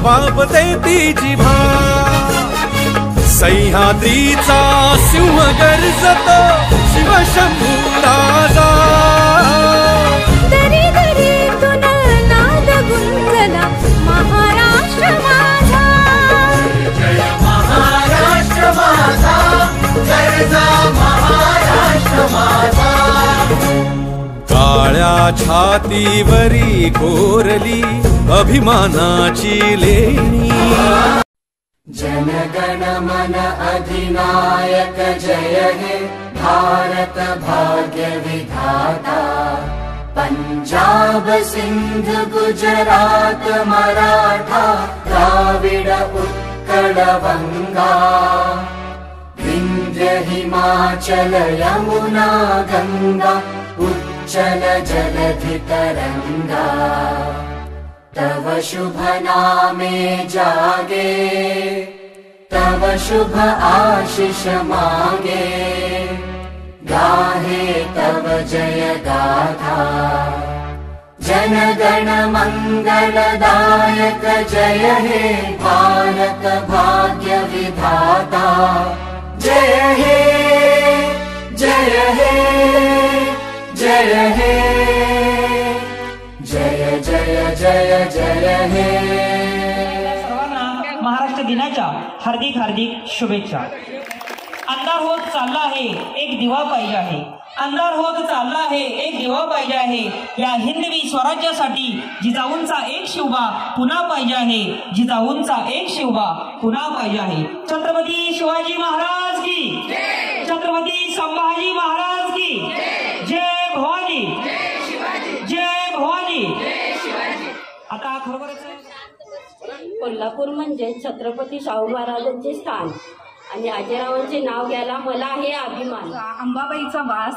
वापते ती जिभा, सह्याद्रीचा सिंह गर्जतो शिवशंभू राजा। दरी दरीतून नाद गुंजला महाराष्ट्र माझा, जय महाराष्ट्र माझा, गर्जा महाराष्ट्र माझा। काळ्या छातीवरी कोरली अभिमानाची लेणी, जनगण मन अधिनायक जय हे भारत भाग्य विधाता। पंजाब सिंध गुजरात मराठा द्राविड उत्कल बंगा, विंध्य हिमाचल यमुना गंगा उच्चल जलधि तरंगा। तव शुभ नामे जागे, तव शुभ आशीष मांगे, गाहे तव जय गाथा। जनगण मंगलदायक जय हे भारत भाग्य विधाता। जय हे जय हे जय हे, जय जय जय जय हे। सर्वांना महाराष्ट्र दिनाच्या हार्दिक हार्दिक शुभेच्छा। अंधार होत चालला आहे एक दिवा पाहिजे आहे, अंधार होत चालला आहे एक दिवा पाहिजे आहे। या हिंदवी स्वराज्यासाठी जिजाऊंचा एक शिवबा पुन्हा पाहिजे आहे, जिजाऊंचा एक शिवबा पुन्हा पाहिजे आहे। छत्रपती शिवाजी महाराज की, छत्रपती संभाजी महाराज की जय भवानी, जय भवानी। आता खरोखरच कोल्हापूर म्हणजे छत्रपती शाहू महाराजांचे स्थान आणि अजयरावांचे नाव घ्यायला मला हे अभिमान। अंबाबाईचा वास,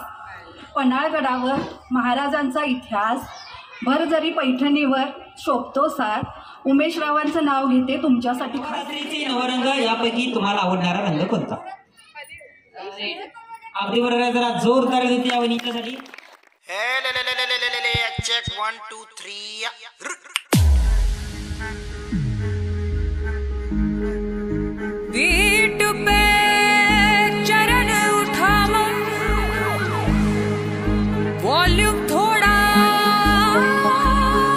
पन्हाळगडावर महाराजांचा इतिहास, भरजरी पैठणीवर शोभतो सार। उमेशरावांचं नाव घेते तुमच्यासाठी खास। नवरंग यापैकी तुम्हाला आवडणारा रंग कोणता? अगदी बरोबर, जरा जोरदार गती यावं नीच्यासाठी। चेक 1 2 3। पीठ पे चरण उठाओ, वॉल्यूम थोड़ा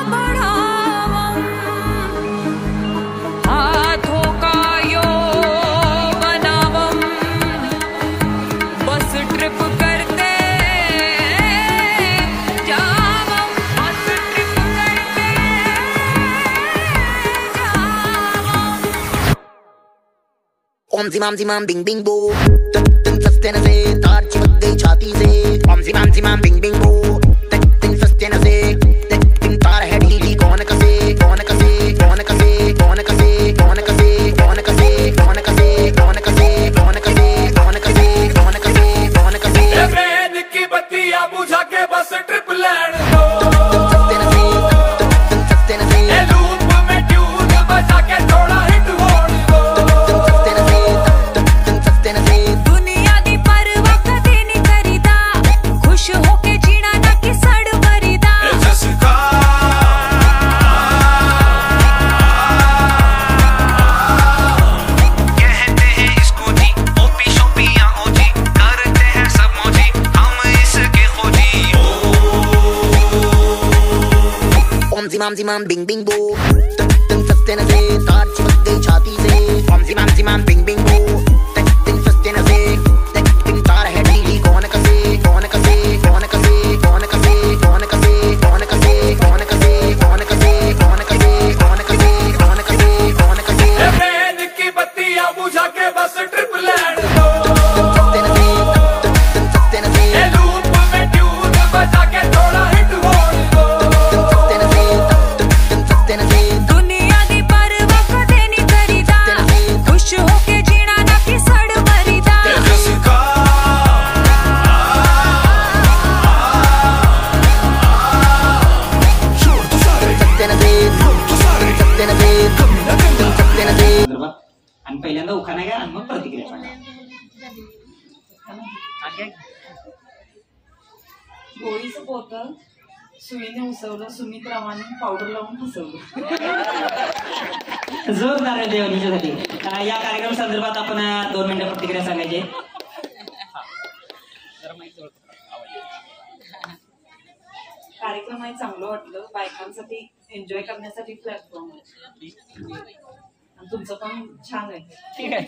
बढ़ाओ, हाथों का योग बनाओ, बस ट्रिप करते जाओ, बस ट्रिप करते जाओ। ओम जिमाम बिंग बिंग बो, तन सस्ते न से तार चिपक गई छाती से। ओम जिमाम बिंग बिंग बो, तन सस्ते न से तार है ढीली। कौन कसे कौन कसे कौन कसे कौन कसे कौन कसे कौन कसे कौन कसे कौन कसे कौन कसे कौन कसे कौन कसे कौन कसे। वेद की बत्तियां बुझा के बस ट्रिप लैंड दो, सस्ते न से लूप में ट्यून बजा के थोड़ा हिट होने दो। दुनिया दी परवाह कदे नहीं करीदा, खुश होके जीना ना कि सड़ भरीदा। कहते हैं इसको जी ओपी शोपी या ओजी, करते हैं सब मौजी हम इसके खोजी। ओम जिमाम बिंग बिंग बो, तन सस्ते न से तार चिपक गई छाती से। ओम जिमाम बिंग बिंग बो, तन सस्ते न से तार है ढीली। कौन कसे कौन कसे कौन कसे कौन कसे कौन कसे कौन कसे कौन कसे कौन कसे कौन कसे कौन कसे कौन कसे कौन कसे। वेद की बत्तियां बुझा के बस ट्रिप लैंड दो, सस्ते न से लूप में ट्यून बजा के थोड़ा हिट होने दो। सस्ते न से दुनिया दी परवाह कदे नहीं करीदा, खुश होके जीना ना कि सड़ भरीदा। आणि पहिल्यांदा उखाणा घ्या आणि मग प्रतिक्रिया सांगा। गोळीचं बोतल सुईने उसवलं, सुमित्रावाने पावडर लावून फसवलं। जोरदार देवनीच्यासाठी. या कार्यक्रम संदर्भात आपण 2 मिनिटं प्रतिक्रिया सांगायची. कार्यक्रम आहे चांगलं वाटलं. बायकांसाठी एन्जॉय करण्यासाठी प्लॅटफॉर्म आहे. तुमचं पण छान आहे. ठीक आहे.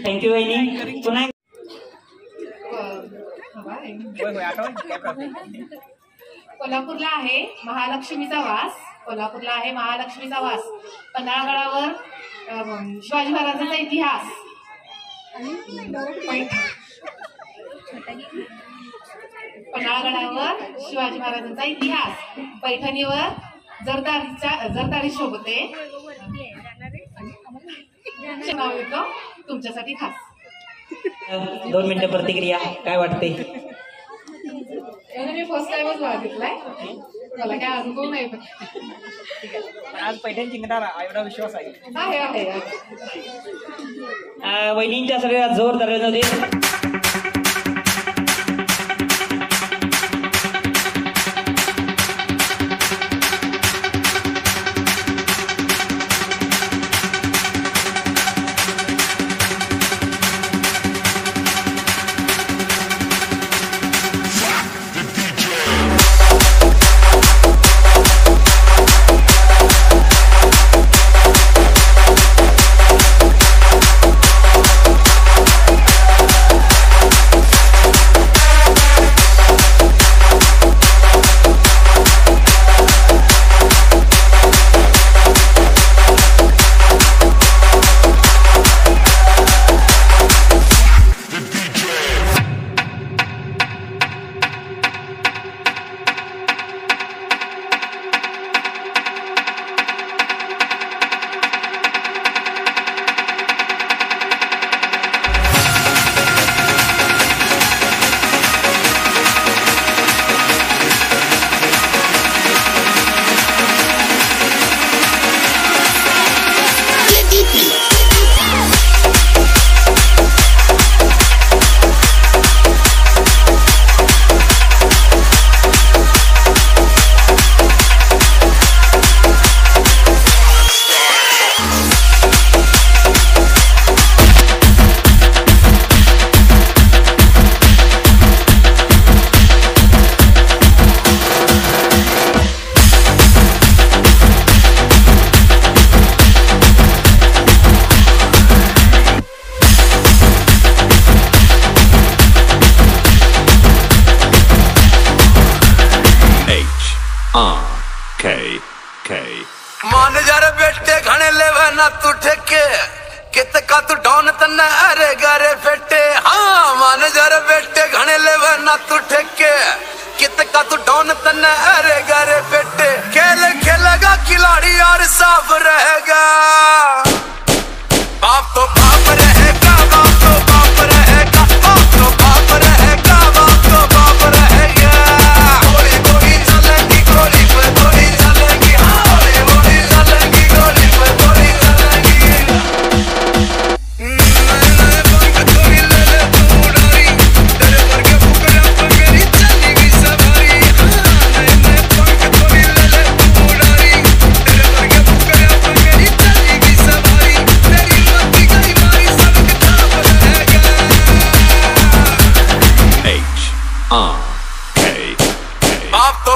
थँक्यू वहिनी. पुन्हा कोल्हापूरला आहे महालक्ष्मीचा वास. कोल्हापूरला आहे महालक्ष्मीचा वास. पन्हाळगडावर शिवाजी महाराजांचा इतिहास. पन्हाळगडावर शिवाजी महाराजांचा इतिहास. पैठणीवर जरदारी शोभते. नाव येतं तुमच्यासाठी खास. 2 मिनिटं प्रतिक्रिया काय वाटते? मी फर्स्ट टाइमच बघितलाय. मला काय अनुभव नाही. आज पैठण जिंकणार एवढा विश्वास आहे. आहे. वहिनींच्या सगळ्या जोरदार होते. मान जरे बेटे घने लेवे ना तू ठेके कित का तू डॉन तन्ने अरे गरे फेटे। हाँ मान जरे बेटे घने लेवे ना तू ठेके कित का तू डॉन तन्ने अरे गरे फेटे। खेल खेलेगा खिलाड़ी और साफ रहेगा, बाप तो बाप रहेगा, बाप तो बाप रहेगा, बाप तो बाप रहेगा, बाप तो बाप रहेगा। गोली गोली चलेगी, गोली पे गोली चलेगी, गोली गोली चलेगी, गोली पे गोली चलेगी। नए पंख चोरी ले ले तू उड़ारी, तेरे पर के फुकरा पर मेरी चली गई सवारी। नए पंख चोरी ले ले तू उड़ारी, तेरे पर के फुकरा पर मेरी चली गई सवारी। तेरी मस्ती गई मारी सबके ताप रहेगा। H-R-K-K बाप तो